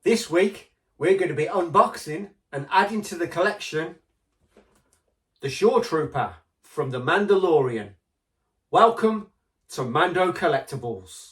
This week, we're going to be unboxing and adding to the collection the Shore Trooper from the Mandalorian. Welcome to Mando Collectibles.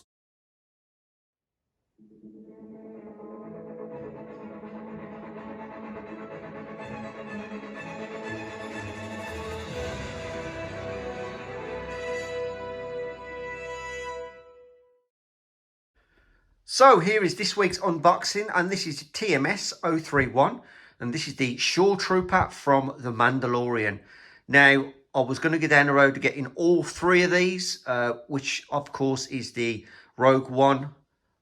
So here is this week's unboxing, and this is TMS 031, and this is the Shore Trooper from the Mandalorian. Now, I was going to go down the road to getting all three of these, which of course is the Rogue One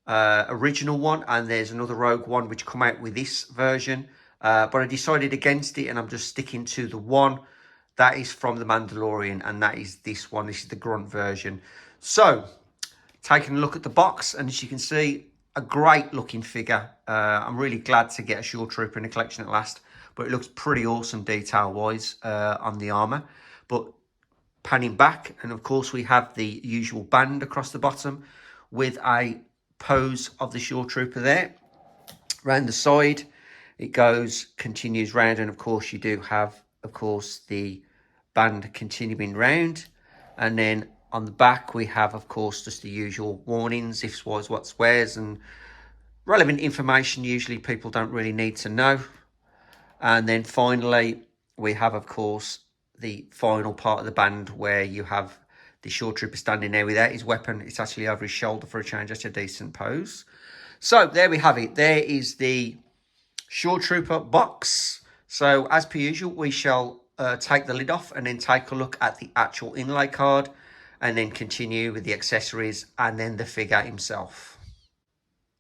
original one, and there's another Rogue One which come out with this version, but I decided against it, and I'm just sticking to the one that is from the Mandalorian, and that is this one. This is the grunt version. So taking a look at the box, and as you can see, a great looking figure. I'm really glad to get a Shore Trooper in the collection at last, but it looks pretty awesome detail wise on the armor. But panning back, and of course we have the usual band across the bottom with a pose of the Shore Trooper there. Round the side it goes, continues round, and of course you do have, of course, the band continuing round. And then on the back we have, of course, just the usual warnings, ifs, whys, whats, wheres, and relevant information usually people don't really need to know. And then finally we have, of course, the final part of the band where you have the Shore Trooper standing there without his weapon. It's actually over his shoulder for a change. That's a decent pose. So there we have it. There is the Shore Trooper box. So as per usual, we shall take the lid off and then take a look at the actual inlay card, and then continue with the accessories and then the figure himself.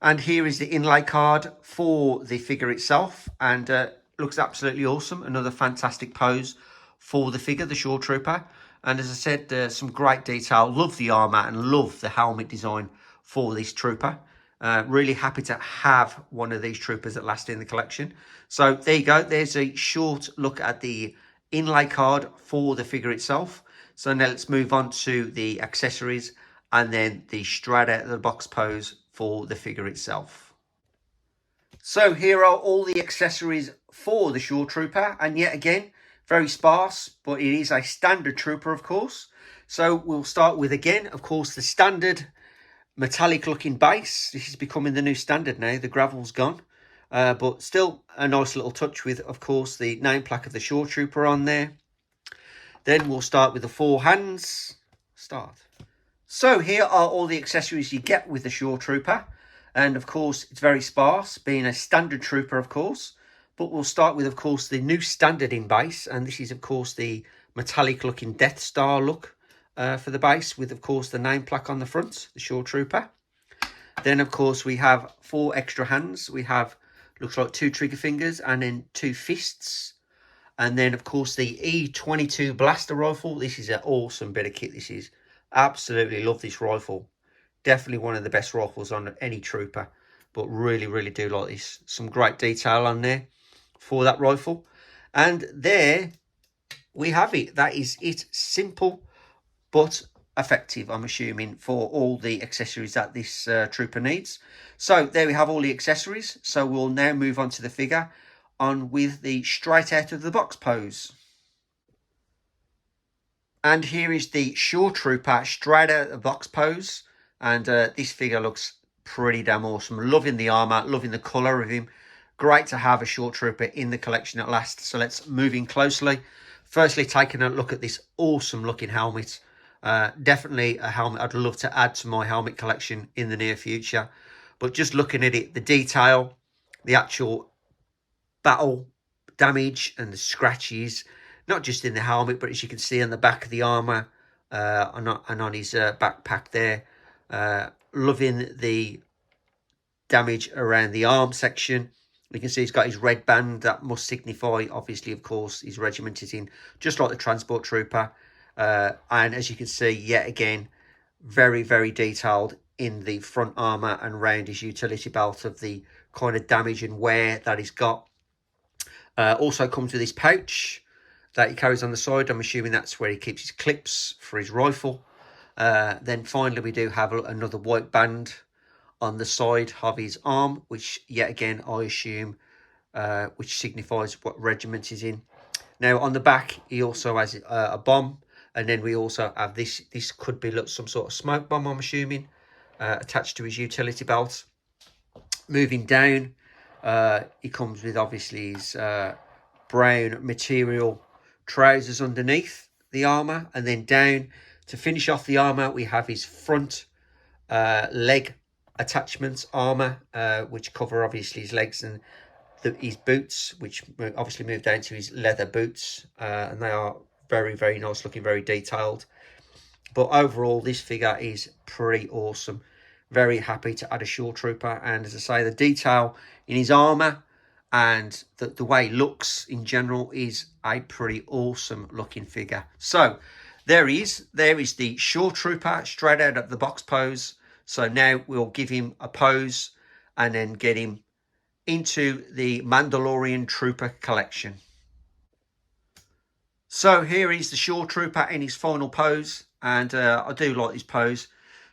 And here is the inlay card for the figure itself, and looks absolutely awesome. Another fantastic pose for the figure, the Shore Trooper. And as I said, some great detail. Love the armor and love the helmet design for this trooper. Really happy to have one of these troopers at last in the collection. So there you go. There's a short look at the inlay card for the figure itself. So now let's move on to the accessories and then the straight out of the box pose for the figure itself. So here are all the accessories for the Shore Trooper, and yet again, very sparse, but it is a standard trooper, of course. So we'll start with, again, of course, the standard metallic looking base. This is becoming the new standard now. The gravel's gone, but still a nice little touch with, of course, the name plaque of the Shore Trooper on there. Then we'll start with the four hands. So here are all the accessories you get with the Shore Trooper. And of course, it's very sparse, being a standard trooper, of course. But we'll start with, of course, the new standard in base. And this is, of course, the metallic looking Death Star look for the base, with, of course, the name plaque on the front, the Shore Trooper. Then, of course, we have four extra hands. We have, looks like, two trigger fingers and then two fists. And then, of course, the E22 blaster rifle. This is an awesome bit of kit. This is absolutely love this rifle. Definitely one of the best rifles on any trooper. But really, really do like this. Some great detail on there for that rifle. And there we have it. That is it. Simple but effective, I'm assuming, for all the accessories that this trooper needs. So there we have all the accessories. So we'll now move on to the figure, on with the straight out of the box pose. And here is the Shore Trooper straight out of the box pose, and this figure looks pretty damn awesome. Loving the armor, loving the color of him. Great to have a Shore Trooper in the collection at last. So let's move in closely. Firstly, taking a look at this awesome looking helmet. Definitely a helmet I'd love to add to my helmet collection in the near future. But just looking at it, the detail, the actual battle damage and the scratches, not just in the helmet, but as you can see on the back of the armor and on his backpack there. Loving the damage around the arm section. You can see he's got his red band. That must signify, obviously, of course, his regiment is in, just like the transport trooper. And as you can see, yet again, very, very detailed in the front armor and around his utility belt of the kind of damage and wear that he's got. Also comes with this pouch that he carries on the side. I'm assuming that's where he keeps his clips for his rifle. Then finally we do have another white band on the side of his arm, which yet again I assume which signifies what regiment he's in. Now on the back he also has a bomb, and then we also have this could be some sort of smoke bomb, I'm assuming, attached to his utility belt. Moving down, he comes with obviously his brown material trousers underneath the armor, and then down to finish off the armor we have his front leg attachments armor, which cover obviously his legs, and his boots, which obviously move down to his leather boots, and they are very, very nice looking, very detailed. But overall this figure is pretty awesome. Very happy to add a Shore Trooper, and as I say, the detail in his armor and the way he looks in general is a pretty awesome looking figure. So there he is. There is the Shore Trooper straight out of the box pose. So now we'll give him a pose and then get him into the Mandalorian Trooper collection. So here is the Shore Trooper in his final pose, and I do like this pose.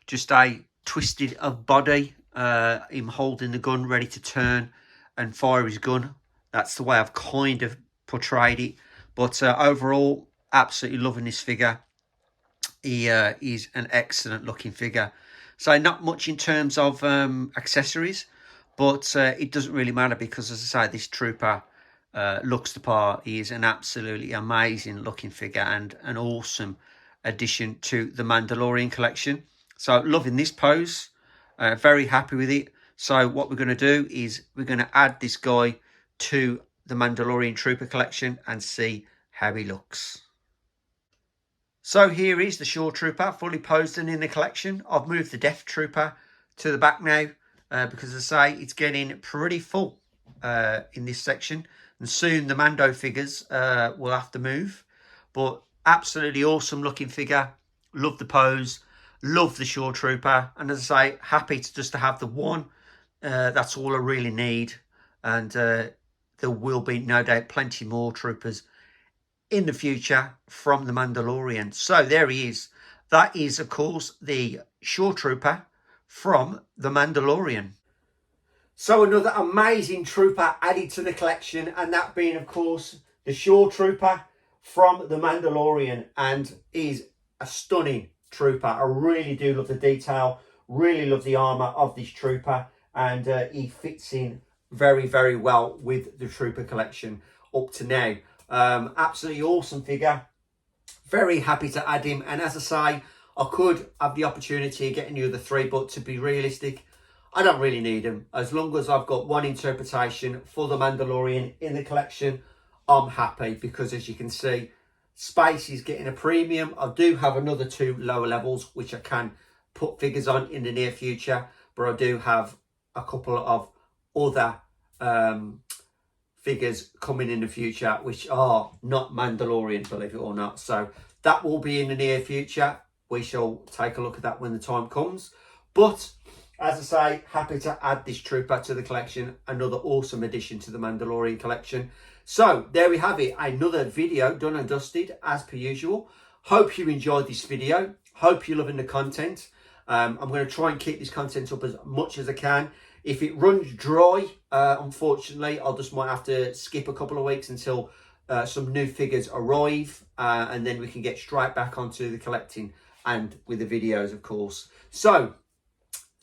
Just a twisted of body, him holding the gun ready to turn and fire his gun. That's the way I've kind of portrayed it, but overall absolutely loving this figure. He is an excellent looking figure. So not much in terms of accessories, but it doesn't really matter because, as I say, this trooper looks the part. He is an absolutely amazing looking figure and an awesome addition to the Mandalorian collection. So loving this pose, very happy with it. So what we're going to do is we're going to add this guy to the Mandalorian Trooper collection and see how he looks. So here is the Shore Trooper fully posed and in the collection. I've moved the Death Trooper to the back now because, as I say, it's getting pretty full in this section, and soon the Mando figures will have to move. But absolutely awesome looking figure. Love the pose. Love the Shore Trooper, and as I say, happy to have the one. That's all I really need, and there will be no doubt plenty more troopers in the future from the Mandalorian. So there he is. That is, of course, the Shore Trooper from the Mandalorian. So another amazing trooper added to the collection, and that being, of course, the Shore Trooper from the Mandalorian, and is a stunning trooper. I really do love the detail, really love the armor of this trooper, and he fits in very, very well with the trooper collection up to now. Absolutely awesome figure. Very happy to add him, and as I say, I could have the opportunity of getting the other three, but to be realistic, I don't really need them. As long as I've got one interpretation for the Mandalorian in the collection, I'm happy, because as you can see, space is getting a premium. I do have another two lower levels which I can put figures on in the near future, but I do have a couple of other figures coming in the future which are not Mandalorian, believe it or not. So that will be in the near future. We shall take a look at that when the time comes. But as I say, happy to add this trooper to the collection. Another awesome addition to the Mandalorian collection. So there we have it, another video done and dusted as per usual. Hope you enjoyed this video. Hope you're loving the content. I'm going to try and keep this content up as much as I can. If it runs dry, unfortunately, I just might have to skip a couple of weeks until some new figures arrive, and then we can get straight back onto the collecting and with the videos, of course. So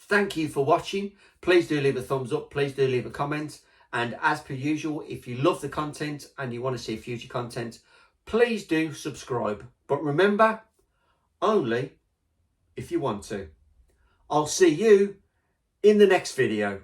thank you for watching. Please do leave a thumbs up. Please do leave a comment. And as per usual, if you love the content and you want to see future content, please do subscribe. But remember, only if you want to. I'll see you in the next video.